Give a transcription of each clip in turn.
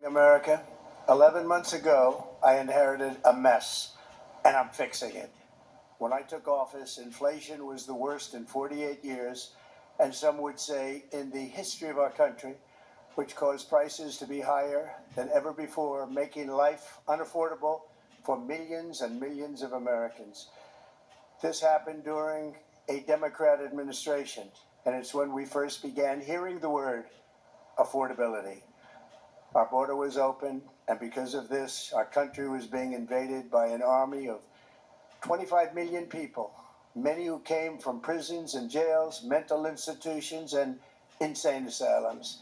America, 11 months ago, I inherited a mess, and I'm fixing it. When I took office, inflation was the worst in 48 years, and some would say in the history of our country, which caused prices to be higher than ever before, making life unaffordable for millions and millions of Americans. This happened during a Democrat administration, and it's when we first began hearing the word affordability. Our border was open, and because of this, our country was being invaded by an army of 25 million people, many who came from prisons and jails, mental institutions, and insane asylums.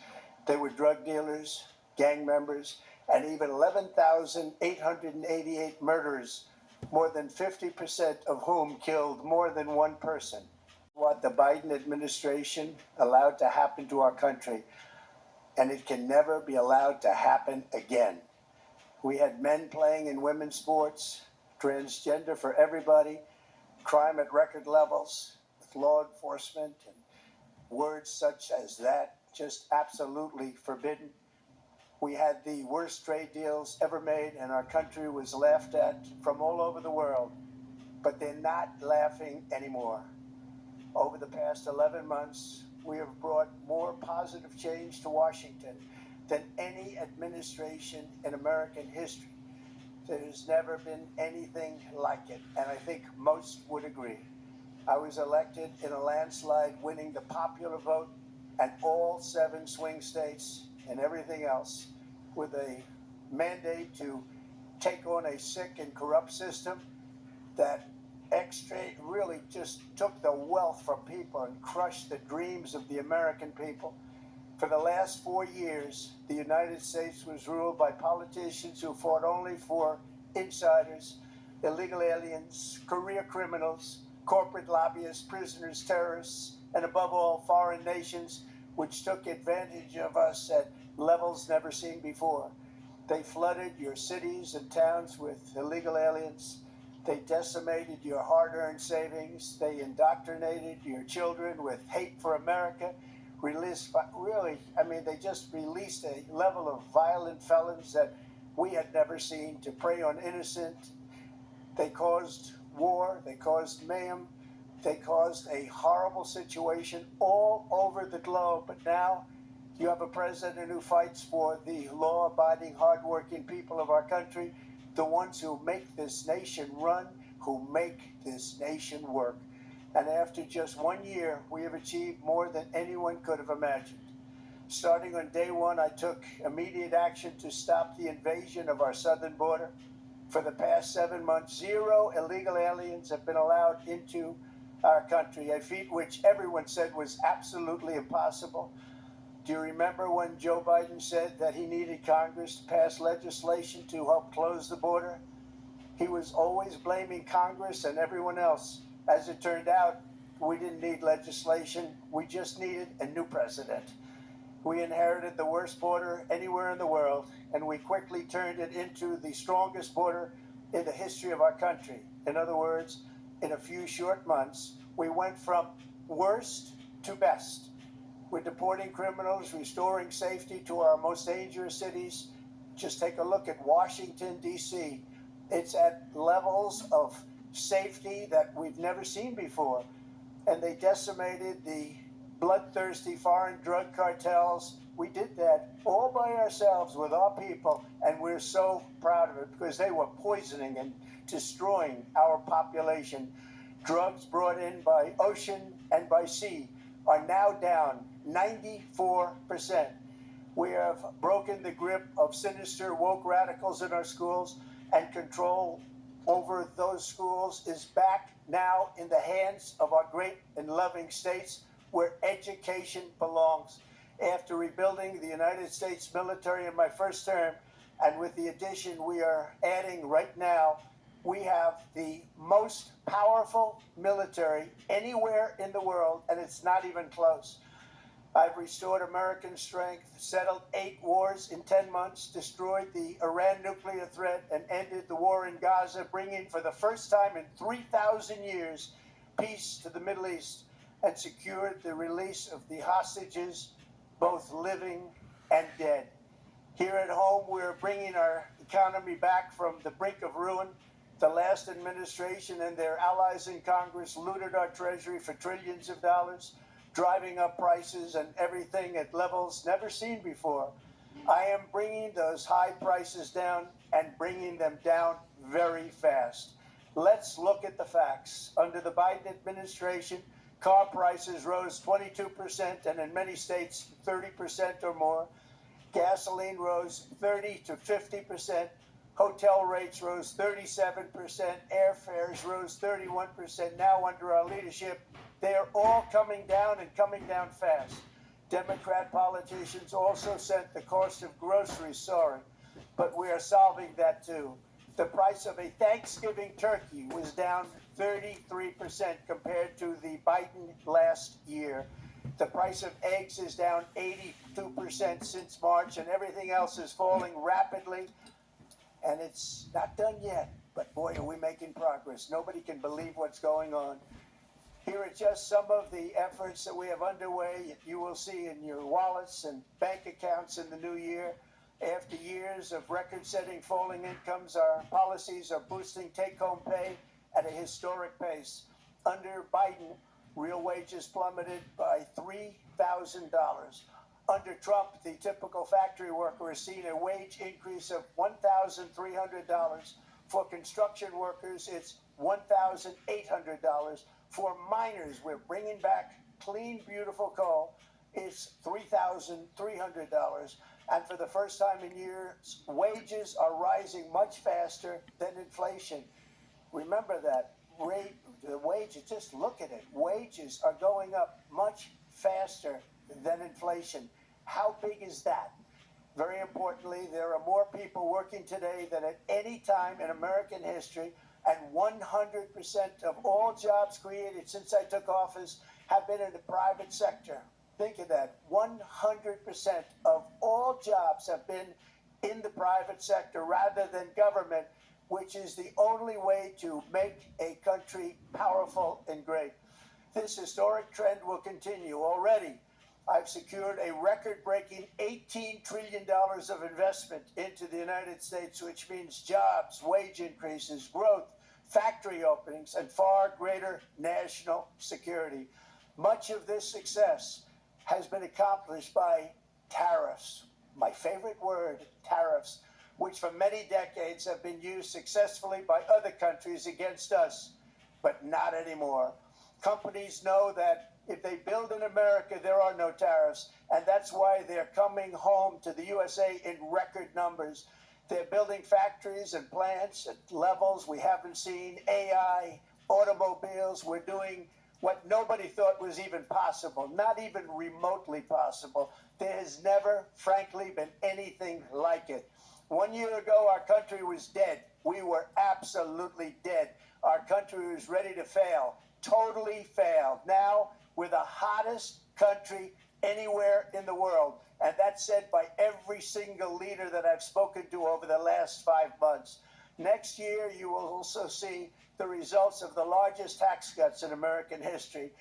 They were drug dealers, gang members, and even 11,888 murderers, more than 50% of whom killed more than one person. What the Biden administration allowed to happen to our country, and it can never be allowed to happen again. We had men playing in women's sports, transgender for everybody, crime at record levels, with law enforcement, and words such as that just absolutely forbidden. We had the worst trade deals ever made, and our country was laughed at from all over the world. But they're not laughing anymore. Over the past 11 months, we have brought more positive change to Washington than any administration in American history. There has never been anything like it, and I think most would agree. I was elected in a landslide, winning the popular vote and all 7 swing states and everything else, with a mandate to take on a sick and corrupt system that really just took the wealth from people and crushed the dreams of the American people. For the last 4 years, the United States was ruled by politicians who fought only for insiders, illegal aliens, career criminals, corporate lobbyists, prisoners, terrorists, and above all, foreign nations, which took advantage of us at levels never seen before. They flooded your cities and towns with illegal aliens. They decimated your hard-earned savings. They indoctrinated your children with hate for America. They just released a level of violent felons that we had never seen to prey on innocent. They caused war. They caused mayhem. They caused a horrible situation all over the globe. But now you have a president who fights for the law-abiding, hardworking people of our country, the ones who make this nation run, who make this nation work. And after just 1 year, we have achieved more than anyone could have imagined. Starting on day one, I took immediate action to stop the invasion of our southern border. For the past 7 months, 0 illegal aliens have been allowed into our country, a feat which everyone said was absolutely impossible. Do you remember when Joe Biden said that he needed Congress to pass legislation to help close the border? He was always blaming Congress and everyone else. As it turned out, we didn't need legislation. We just needed a new president. We inherited the worst border anywhere in the world, and we quickly turned it into the strongest border in the history of our country. In other words, in a few short months, we went from worst to best. We're deporting criminals, restoring safety to our most dangerous cities. Just take a look at Washington, D.C. It's at levels of safety that we've never seen before. And they decimated the bloodthirsty foreign drug cartels. We did that all by ourselves with our people, and we're so proud of it because they were poisoning and destroying our population. Drugs brought in by ocean and by sea are now down 94%. We have broken the grip of sinister woke radicals in our schools, and control over those schools is back now in the hands of our great and loving states where education belongs. After rebuilding the United States military in my first term, and with the addition we are adding right now, we have the most powerful military anywhere in the world, and it's not even close. I've restored American strength, settled 8 wars in 10 months, destroyed the Iran nuclear threat, and ended the war in Gaza, bringing for the first time in 3,000 years peace to the Middle East, and secured the release of the hostages, both living and dead. Here at home, we're bringing our economy back from the brink of ruin. The last administration and their allies in Congress looted our treasury for trillions of dollars, driving up prices and everything at levels never seen before. I am bringing those high prices down and bringing them down very fast. Let's look at the facts. Under the Biden administration, car prices rose 22% and in many states 30% or more. Gasoline rose 30 to 50%. Hotel rates rose 37%. Airfares rose 31%. Now, under our leadership, they are all coming down and coming down fast. Democrat politicians also sent the cost of groceries soaring, but we are solving that too. The price of a Thanksgiving turkey was down 33% compared to the Biden last year. The price of eggs is down 82% since March, and everything else is falling rapidly. And it's not done yet, but boy, are we making progress. Nobody can believe what's going on. Here are just some of the efforts that we have underway. You will see in your wallets and bank accounts in the new year. After years of record-setting falling incomes, our policies are boosting take-home pay at a historic pace. Under Biden, real wages plummeted by $3,000. Under Trump, the typical factory worker has seen a wage increase of $1,300. For construction workers, it's $1,800. For miners, we're bringing back clean, beautiful coal. It's $3,300. And for the first time in years, wages are rising much faster than inflation. Remember that. The wages, just look at it. Wages are going up much faster than inflation. How big is that? Very importantly, there are more people working today than at any time in American history, and 100% of all jobs created since I took office have been in the private sector. Think of that. 100% of all jobs have been in the private sector rather than government, which is the only way to make a country powerful and great. This historic trend will continue. Already, I've secured a record-breaking $18 trillion of investment into the United States, which means jobs, wage increases, growth, factory openings, and far greater national security. Much of this success has been accomplished by tariffs. My favorite word, tariffs, which for many decades have been used successfully by other countries against us, but not anymore. Companies know that if they build in America, there are no tariffs, and that's why they're coming home to the USA in record numbers. They're building factories and plants at levels we haven't seen. AI, automobiles, we're doing what nobody thought was even possible, not even remotely possible. There has never, frankly, been anything like it. 1 year ago, our country was dead. We were absolutely dead. Our country was ready to fail, totally failed. Now, we're the hottest country anywhere in the world. And that's said by every single leader that I've spoken to over the last 5 months. Next year, you will also see the results of the largest tax cuts in American history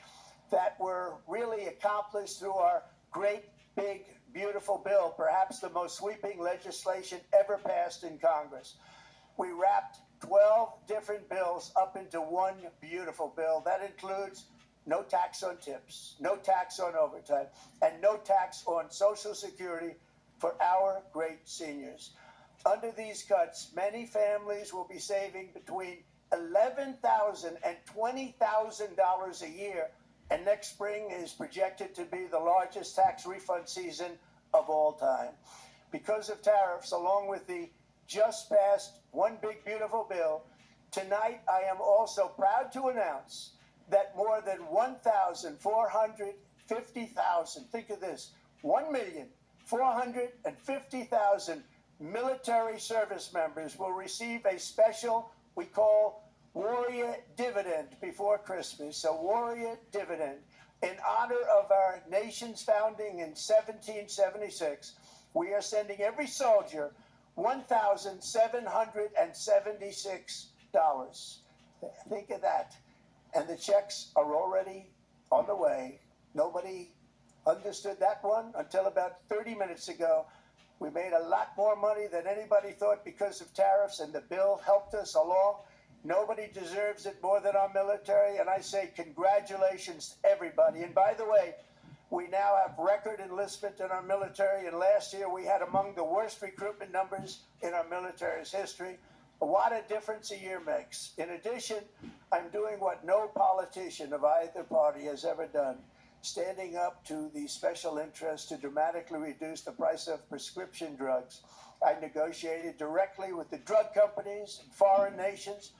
that were really accomplished through our great, big, beautiful bill, perhaps the most sweeping legislation ever passed in Congress. We wrapped 12 different bills up into one beautiful bill. That includes no tax on tips, no tax on overtime, and no tax on Social Security for our great seniors. Under these cuts, many families will be saving between $11,000 and $20,000 a year, and next spring is projected to be the largest tax refund season of all time. Because of tariffs, along with the just passed One Big Beautiful Bill, tonight I am also proud to announce that more than 1,450,000, think of this, 1,450,000 military service members will receive a special, we call Warrior Dividend before Christmas, a Warrior Dividend. In honor of our nation's founding in 1776, we are sending every soldier $1,776. Think of that. And the checks are already on the way. Nobody understood that one until about 30 minutes ago. We made a lot more money than anybody thought because of tariffs, and the bill helped us along. Nobody deserves it more than our military, and I say congratulations to everybody. And by the way, we now have record enlistment in our military, and last year we had among the worst recruitment numbers in our military's history. What a difference a year makes. In addition, I'm doing what no politician of either party has ever done, standing up to the special interests to dramatically reduce the price of prescription drugs. I negotiated directly with the drug companies and foreign nations,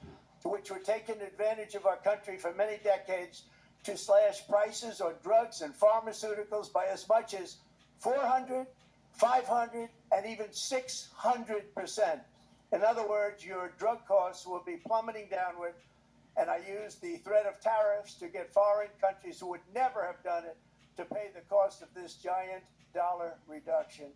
which were taking advantage of our country for many decades, to slash prices on drugs and pharmaceuticals by as much as 400, 500, and even 600%. In other words, your drug costs will be plummeting downward, and I used the threat of tariffs to get foreign countries who would never have done it to pay the cost of this giant dollar reduction.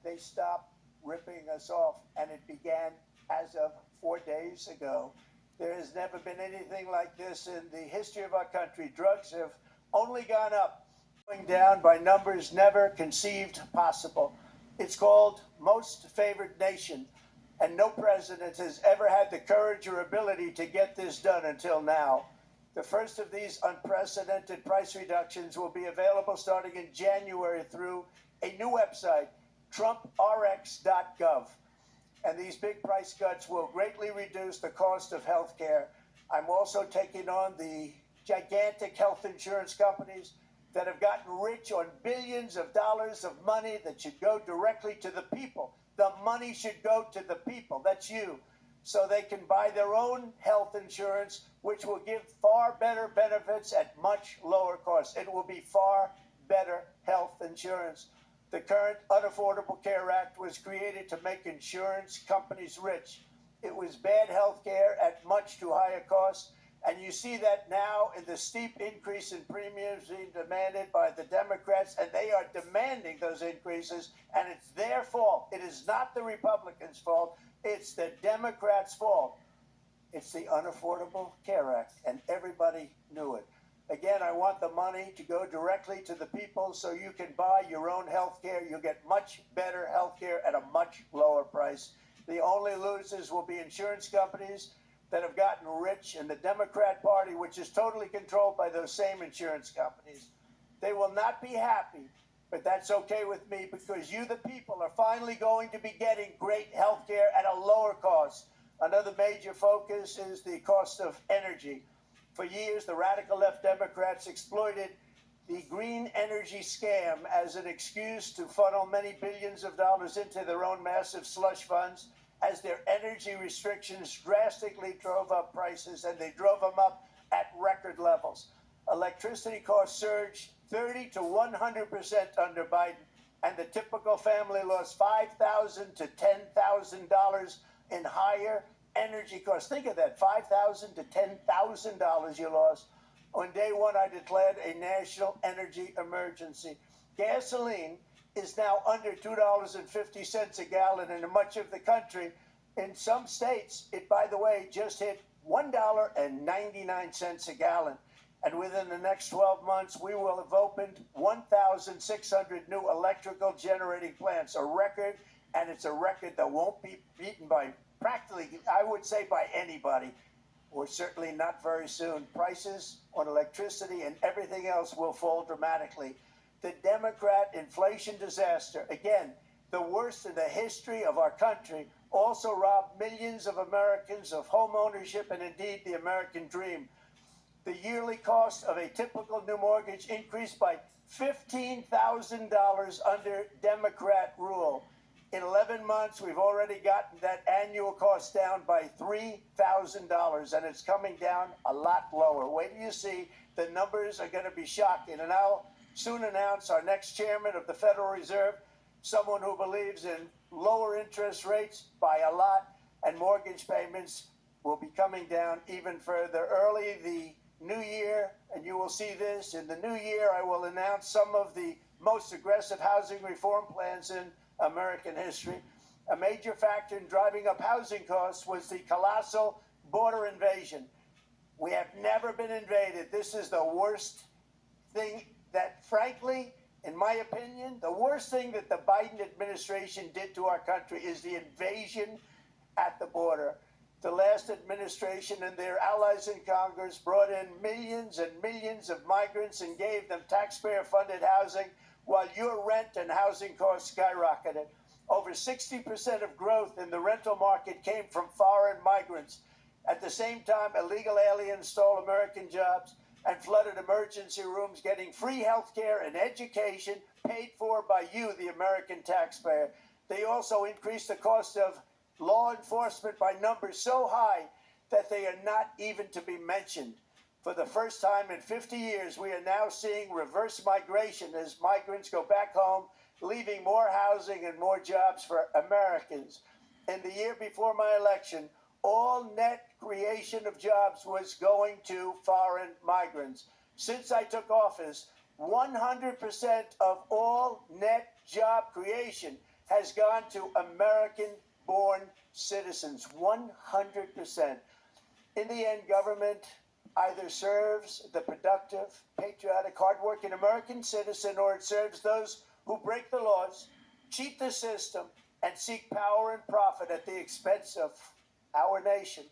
They stopped ripping us off, and it began as of 4 days ago. There has never been anything like this in the history of our country. Drugs have only gone up, going down by numbers never conceived possible. It's called most favored nation, and no president has ever had the courage or ability to get this done until now. The first of these unprecedented price reductions will be available starting in January through a new website, trumprx.gov. And these big price cuts will greatly reduce the cost of health care. I'm also taking on the gigantic health insurance companies that have gotten rich on billions of dollars of money that should go directly to the people. The money should go to the people, that's you, so they can buy their own health insurance, which will give far better benefits at much lower costs. It will be far better health insurance. The current Unaffordable Care Act was created to make insurance companies rich. It was bad health care at much too high a cost, and you see that now in the steep increase in premiums being demanded by the Democrats, and they are demanding those increases, and it's their fault. It is not the Republicans' fault. It's the Democrats' fault. It's the Unaffordable Care Act, and everybody knew it. Again, I want the money to go directly to the people so you can buy your own health care. You'll get much better health care at a much lower price. The only losers will be insurance companies that have gotten rich, and the Democrat Party, which is totally controlled by those same insurance companies. They will not be happy, but that's okay with me, because you, the people, are finally going to be getting great health care at a lower cost. Another major focus is the cost of energy. For years, the radical left Democrats exploited the green energy scam as an excuse to funnel many billions of dollars into their own massive slush funds, as their energy restrictions drastically drove up prices, and they drove them up at record levels. Electricity costs surged 30 to 100% under Biden, and the typical family lost $5,000 to $10,000 in higher energy costs. Think of that, $5,000 to $10,000 you lost. On day one, I declared a national energy emergency. Gasoline is now under $2.50 a gallon in much of the country. In some states, it, by the way, just hit $1.99 a gallon. And within the next 12 months, we will have opened 1,600 new electrical generating plants, a record, and it's a record that won't be beaten by practically, I would say, by anybody, or certainly not very soon. Prices on electricity and everything else will fall dramatically. The Democrat inflation disaster, again, the worst in the history of our country, also robbed millions of Americans of home ownership and indeed the American dream. The yearly cost of a typical new mortgage increased by $15,000 under Democrat rule. In 11 months, we've already gotten that annual cost down by $3,000, and it's coming down a lot lower. Wait till you see, the numbers are going to be shocking. And I'll soon announce our next chairman of the Federal Reserve, someone who believes in lower interest rates by a lot, and mortgage payments will be coming down even further. Early the new year, and you will see this, in the new year, I will announce some of the most aggressive housing reform plans in American history. A major factor in driving up housing costs was the colossal border invasion. We have never been invaded. This is the worst thing that, frankly, In my opinion, the worst thing that the Biden administration did to our country is the invasion at the border. The last administration and their allies in Congress brought in millions and millions of migrants and gave them taxpayer-funded housing while your rent and housing costs skyrocketed. Over 60% of growth in the rental market came from foreign migrants. At the same time, illegal aliens stole American jobs and flooded emergency rooms, getting free health care and education paid for by you, the American taxpayer. They also increased the cost of law enforcement by numbers so high that they are not even to be mentioned. For the first time in 50 years, we are now seeing reverse migration as migrants go back home, leaving more housing and more jobs for Americans. In the year before my election, all net creation of jobs was going to foreign migrants. Since I took office, 100% of all net job creation has gone to American-born citizens. 100%. In the end, government either serves the productive, patriotic, hardworking American citizen, or it serves those who break the laws, cheat the system, and seek power and profit at the expense of our nation.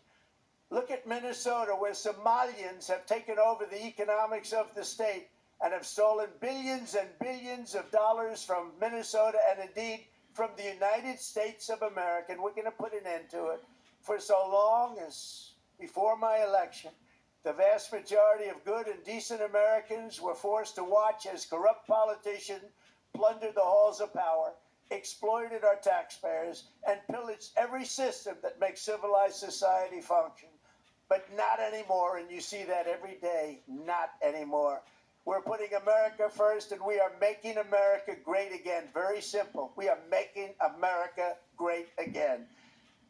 Look at Minnesota, where Somalians have taken over the economics of the state and have stolen billions and billions of dollars from Minnesota and indeed from the United States of America. And we're going to put an end to it. For so long as before my election, the vast majority of good and decent Americans were forced to watch as corrupt politicians plundered the halls of power, exploited our taxpayers, and pillaged every system that makes civilized society function. But not anymore, and you see that every day, not anymore. We're putting America first, and we are making America great again. Very simple. We are making America great again.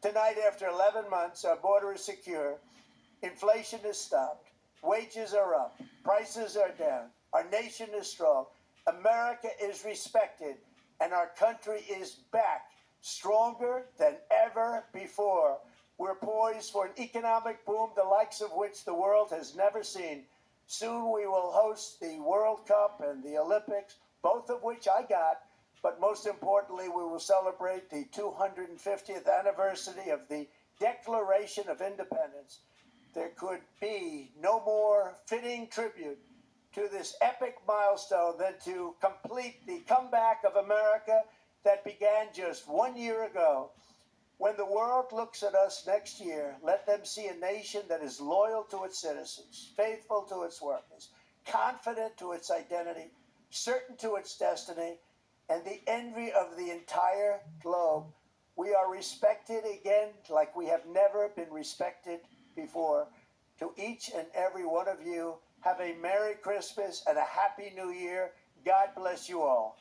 Tonight, after 11 months, our border is secure. Inflation is stopped. Wages are up. Prices are down. Our nation is strong. America is respected. And our country is back, stronger than ever before. We're poised for an economic boom, the likes of which the world has never seen. Soon we will host the World Cup and the Olympics, both of which I got. But most importantly, we will celebrate the 250th anniversary of the Declaration of Independence. There could be no more fitting tribute to this epic milestone than to complete the comeback of America that began just 1 year ago. When the world looks at us next year, let them see a nation that is loyal to its citizens, faithful to its workers, confident to its identity, certain to its destiny, and the envy of the entire globe. We are respected again like we have never been respected before. To each and every one of you, have a Merry Christmas and a Happy New Year. God bless you all.